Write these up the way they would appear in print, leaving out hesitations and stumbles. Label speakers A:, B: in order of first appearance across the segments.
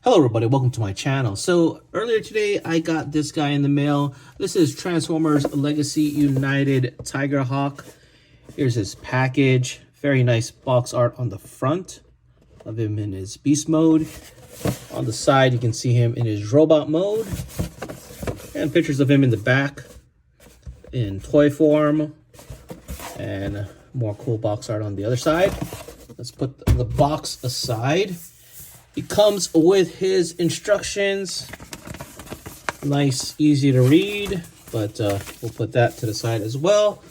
A: Hello everybody, welcome to my channel. So earlier today I got this guy in the mail. This is Transformers Legacy United Tigerhawk. Here's his package. Very nice box art on the front of him in his beast mode. On the side you can see him in his robot mode. And pictures of him in the back in toy form. And more cool box art on the other side. Let's put the box aside. He comes with his instructions. Nice, easy to read, but we'll put that to the side as well.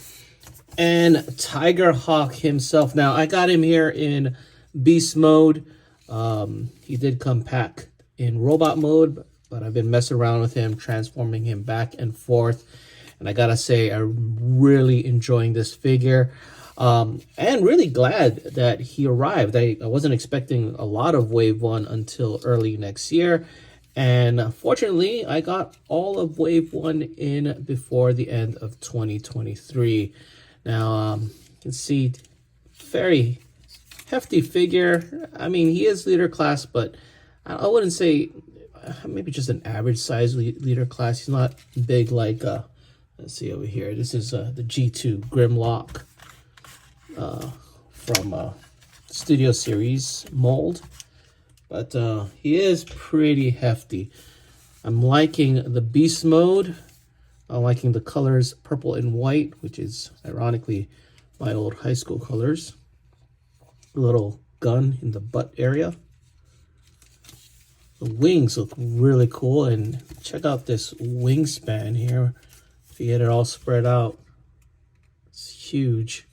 A: And Tigerhawk himself. Now, I got him here in beast mode. He did come packed in robot mode, but I've been messing around with him, transforming him back and forth. And I gotta say, I'm really enjoying this figure. And really glad that he arrived. I wasn't expecting a lot of Wave 1 until early next year. And fortunately, I got all of Wave 1 in before the end of 2023. Now, you can see very hefty figure. I mean, he is leader class, but I wouldn't say maybe just an average size leader class. He's not big like, let's see over here. This is the G2 Grimlock. From Studio Series mold, but he is pretty hefty. I'm liking the beast mode. I'm liking the colors purple and white, which is ironically my old high school colors. A little gun in the butt area. The wings look really cool, and check out this wingspan here. If you get it all spread out, it's huge.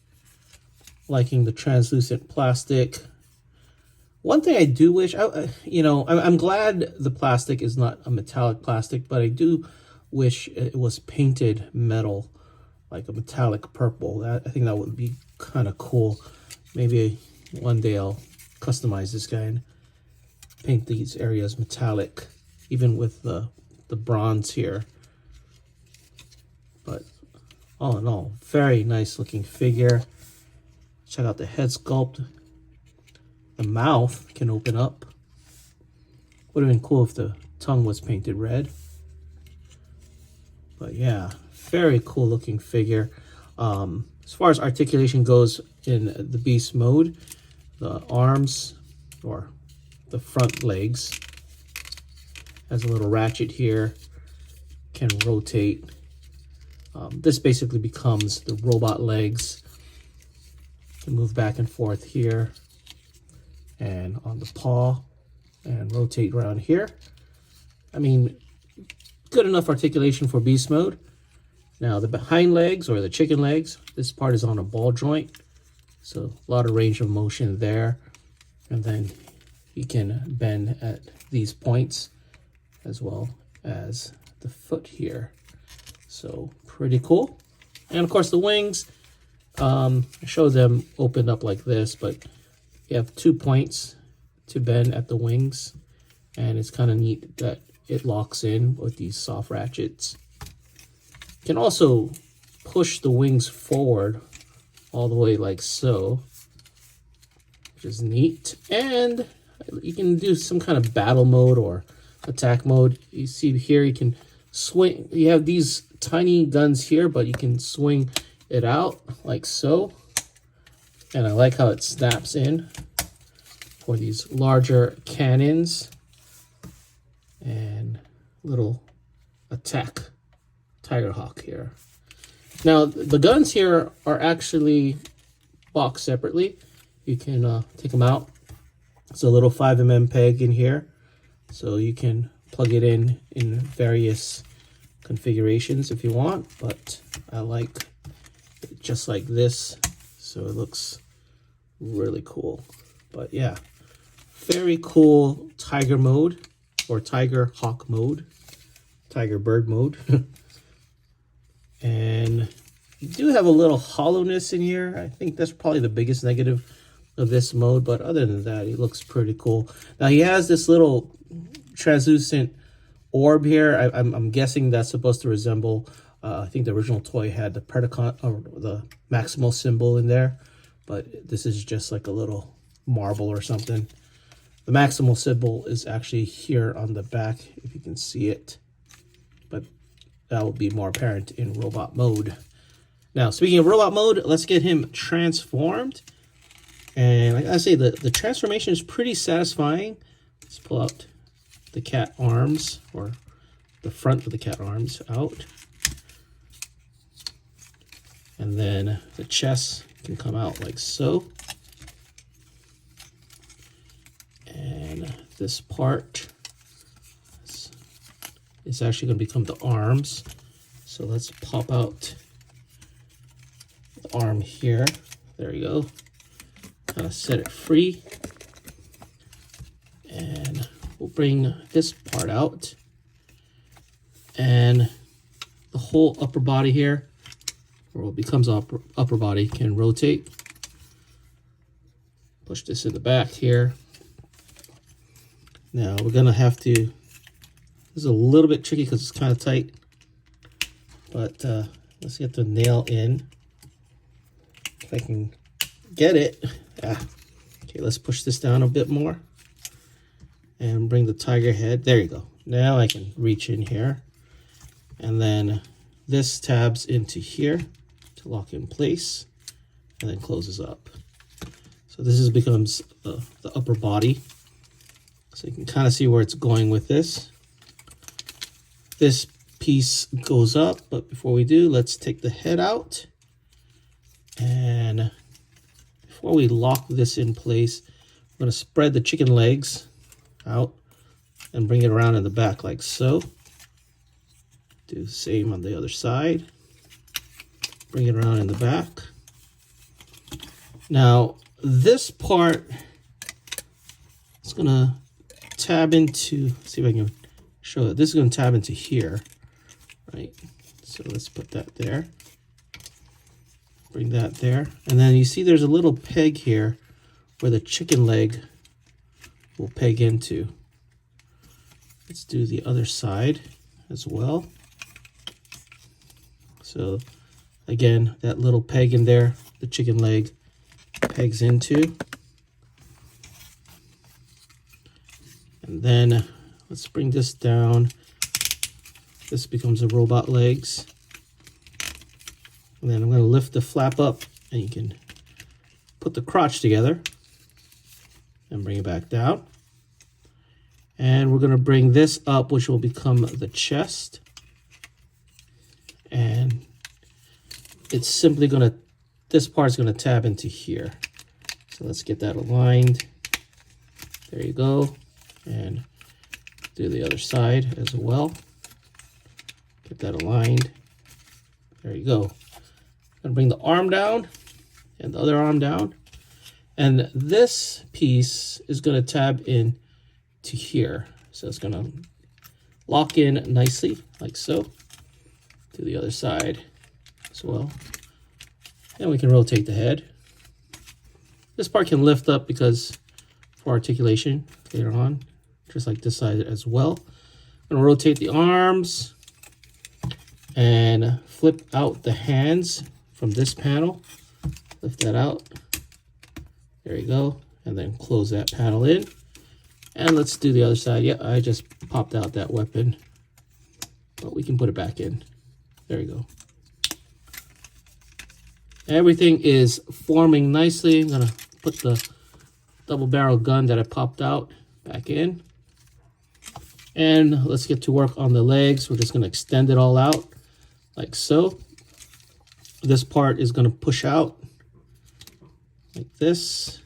A: Liking the translucent plastic. One thing I do wish, I'm glad the plastic is not a metallic plastic, but I do wish it was painted metal, like a metallic purple. I think that would be kind of cool. Maybe one day I'll customize this guy and paint these areas metallic, even with the bronze here. But all in all, very nice looking figure. Check out the head sculpt. The mouth can open up. Would have been cool if the tongue was painted red. But yeah, very cool looking figure. As far as articulation goes in the beast mode, the arms or the front legs has a little ratchet here, can rotate. This basically becomes the robot legs. Move back and forth here and on the paw and rotate around here. I mean, good enough articulation for beast mode. Now the hind legs or the chicken legs, this part is on a ball joint, so a lot of range of motion there. And then he can bend at these points as well as the foot here. So pretty cool. And of course the wings, I show them opened up like this, but you have 2 points to bend at the wings, and it's kind of neat that it locks in with these soft ratchets. You can also push the wings forward all the way like so, which is neat. And you can do some kind of battle mode or attack mode. You see here you can swing. You have these tiny guns here, but you can swing it out like so, and I like how it snaps in for these larger cannons and little attack Tigerhawk here. Now the guns here are actually boxed separately. You can take them out. It's a little 5mm peg in here, so you can plug it in various configurations if you want, but I like just like this, so it looks really cool. But yeah, very cool tiger mode or Tigerhawk mode, tiger bird mode. And you do have a little hollowness in here. I think that's probably the biggest negative of this mode, but other than that, he looks pretty cool. Now he has this little translucent orb here. I'm guessing that's supposed to resemble, I think the original toy had the Predacon or the Maximal symbol in there, but this is just like a little marble or something. The maximal symbol is actually here on the back, if you can see it. But that will be more apparent in robot mode. Now, speaking of robot mode, let's get him transformed. And like I say, the transformation is pretty satisfying. Let's pull out the cat arms, or the front of the cat arms out. And then the chest can come out like so. And this part is actually going to become the arms. So let's pop out the arm here. There you go. Kind of set it free. And we'll bring this part out. And the whole upper body here, or what becomes upper body, can rotate. Push this in the back here. Now we're gonna have to, this is a little bit tricky because it's kind of tight, but let's get the nail in. If I can get it. Okay, let's push this down a bit more and bring the tiger head. There you go. Now I can reach in here, and then this tabs into here to lock in place, and then closes up. So this becomes the upper body. So you can kind of see where it's going with this. This piece goes up, but before we do, let's take the head out. And before we lock this in place, I'm going to spread the chicken legs out and bring it around in the back like so. Do the same on the other side. Bring it around in the back. Now, this part is going to tab into, see if I can show it. This is going to tab into here, right? So let's put that there. Bring that there. And then you see there's a little peg here where the chicken leg will peg into. Let's do the other side as well. So again, that little peg in there, the chicken leg pegs into. And then let's bring this down. This becomes the robot legs. And then I'm going to lift the flap up, and you can put the crotch together and bring it back down. And we're going to bring this up, which will become the chest. And it's simply going to, this part's going to tab into here. So let's get that aligned. There you go. And do the other side as well. Get that aligned. There you go. I'm going to bring the arm down and the other arm down. And this piece is going to tab in to here. So it's going to lock in nicely like so. Do the other side as well. And we can rotate the head. This part can lift up because for articulation later on, just like this side as well. I'm going to rotate the arms and flip out the hands from this panel. Lift that out. There you go. And then close that panel in. And let's do the other side. Yeah, I just popped out that weapon, but we can put it back in. There you go. Everything is forming nicely. I'm gonna put the double barrel gun that I popped out back in. And let's get to work on the legs. We're just gonna extend it all out like so. This part is gonna push out like this,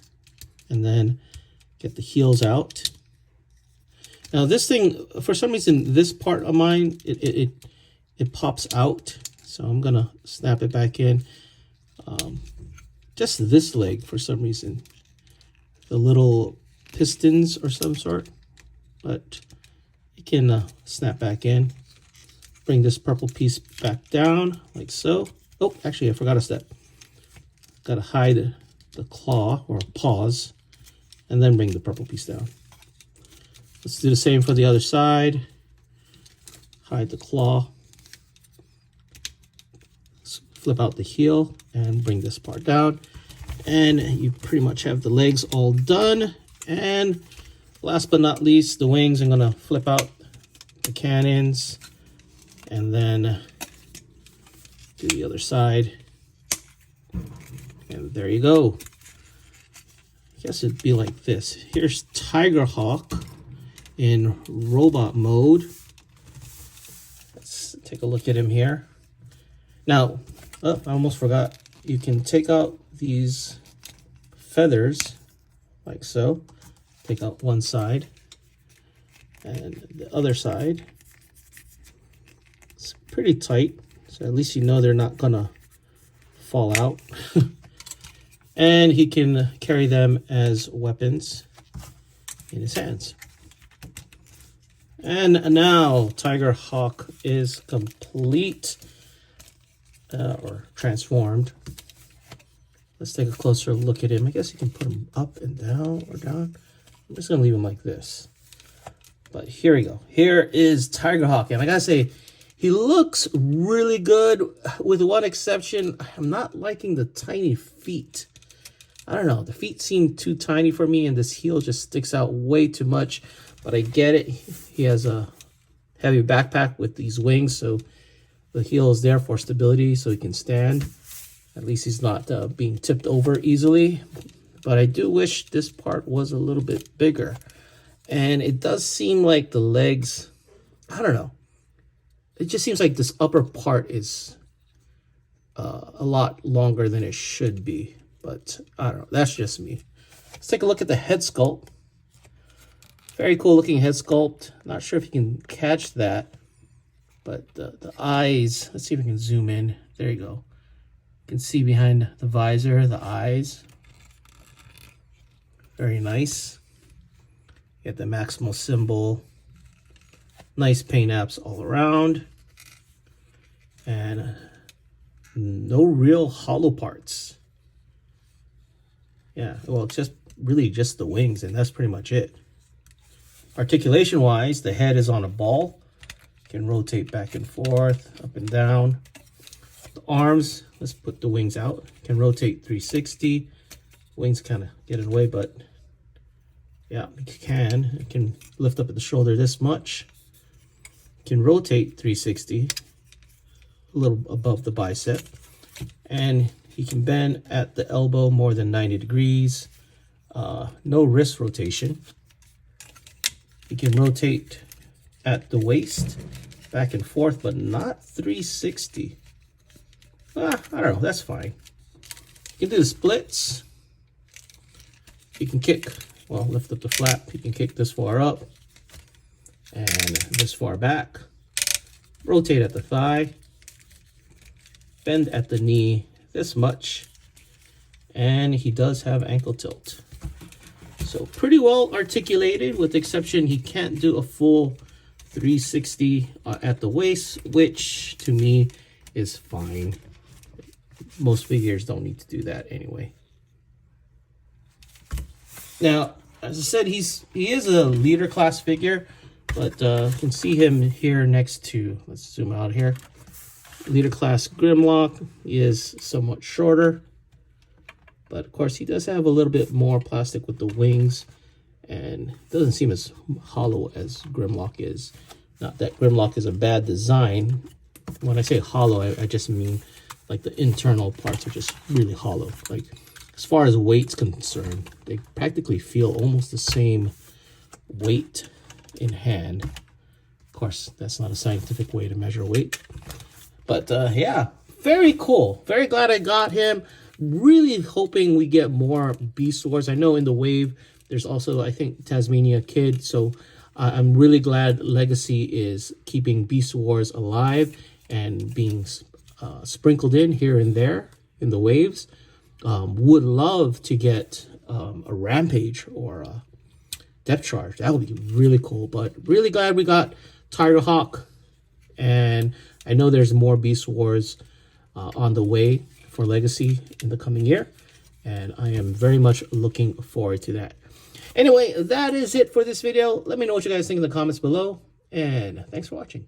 A: and then get the heels out. Now this thing, for some reason, this part of mine, it pops out. So I'm gonna snap it back in. Just this leg, for some reason, the little pistons or some sort, but it can snap back in. Bring this purple piece back down like so. Oh, actually, I forgot a step. Gotta hide the claw or paws, and then bring the purple piece down. Let's do the same for the other side. Hide the claw. Flip out the heel and bring this part down. And you pretty much have the legs all done. And last but not least, the wings. I'm gonna flip out the cannons and then do the other side. And there you go. I guess it'd be like this. Here's Tigerhawk in robot mode. Let's take a look at him here. Now, oh, I almost forgot. You can take out these feathers like so. Take out one side and the other side. It's pretty tight, so at least you know they're not gonna fall out. And he can carry them as weapons in his hands. And now Tigerhawk is complete, or transformed. Let's take a closer look at him. I guess you can put him up and down or down. I'm just gonna leave him like this. But here we go. Here is Tigerhawk, and I gotta say, he looks really good, with one exception. I'm not liking the tiny feet. I don't know, the feet seem too tiny for me, and this heel just sticks out way too much. But I get it. He has a heavy backpack with these wings, so the heel is there for stability, so he can stand. At least he's not being tipped over easily. But I do wish this part was a little bit bigger. And it does seem like the legs, I don't know. It just seems like this upper part is a lot longer than it should be. But I don't know, that's just me. Let's take a look at the head sculpt. Very cool looking head sculpt. Not sure if you can catch that, but the eyes, let's see if we can zoom in. There you go. You can see behind the visor, the eyes. Very nice. You get the Maximal symbol. Nice paint apps all around. And no real hollow parts. Yeah, well, it's just really just the wings, and that's pretty much it. Articulation wise, the head is on a ball. You can rotate back and forth, up and down. The arms, let's put the wings out. You can rotate 360. Wings kind of get in the way, but yeah, you can. You can lift up at the shoulder this much. You can rotate 360, a little above the bicep. And he can bend at the elbow more than 90 degrees. No wrist rotation. He can rotate at the waist, back and forth, but not 360. I don't know, that's fine. You can do the splits. You can kick, well, lift up the flap. You can kick this far up and this far back. Rotate at the thigh. Bend at the knee this much, and he does have ankle tilt. So pretty well articulated, with the exception he can't do a full 360 at the waist, which to me is fine. Most figures don't need to do that anyway. Now, as I said, he is a leader class figure, but you can see him here next to, let's zoom out here. Leader class Grimlock. He is somewhat shorter, but of course he does have a little bit more plastic with the wings, and doesn't seem as hollow as Grimlock is. Not that Grimlock is a bad design. When I say hollow, I just mean like the internal parts are just really hollow. Like, as far as weight's concerned, they practically feel almost the same weight in hand. Of course, that's not a scientific way to measure weight. But yeah, very cool. Very glad I got him. Really hoping we get more Beast Wars. I know in the wave, there's also, I think, Tasmania Kid. So I'm really glad Legacy is keeping Beast Wars alive and being sprinkled in here and there in the waves. Would love to get a Rampage or a Depth Charge. That would be really cool. But really glad we got Tigerhawk. And I know there's more Beast Wars on the way for Legacy in the coming year, and I am very much looking forward to that. Anyway, that is it for this video. Let me know what you guys think in the comments below, and thanks for watching.